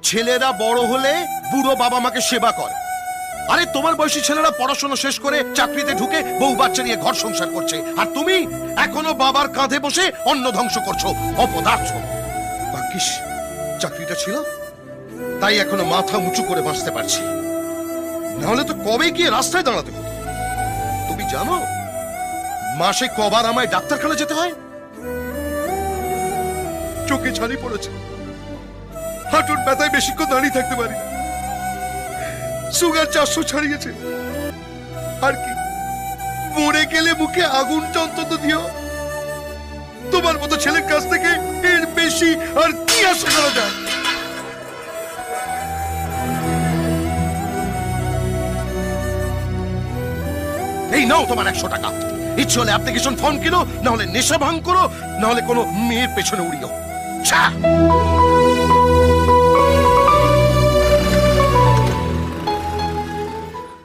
ছেলেরা বড় হলে বুড়ো বাবা মাকে সেবা করে। আরে তোমার বয়সী ছেলেরা পড়াশোনা শেষ করে চাকরিতে ঢুকে বউ বাচ্চা নিয়ে ঘর সংসার করছে, আর তুমি এখনো বাবার কাঁধে বসে অন্ন ধ্বংস করছো। অপদার্থ। ভাগ্যিস চাকরিটা ছিল, তাই এখনো মাথা উঁচু করে বাঁচতে পারছি, নাহলে তো কবে গিয়ে রাস্তায় দাঁড়াতে হতো। তুমি জানো মাসে কবার আমায় ডাক্তারখানা যেতে হয়? চোখে ছানি পড়েছে, হাঁটুর ব্যথায় বেশিক্ষণ দাঁড়িয়ে থাকতে পারি না, সুগার 400 ছাড়িয়েছে। আর কি, মরে গেলে মুখে আগুনটা অন্তত দিও। তোমার মতো ছেলের কাছ থেকে এর বেশি আর কি আশা করা যায়? এই নাও তোমার 100 টাকা। ইচ্ছে হলে অ্যাপ্লিকেশন ফর্ম কিনো, না হলে নেশা ভাঙ করো, না হলে কোনো মেয়ের পেছনে উড়িও।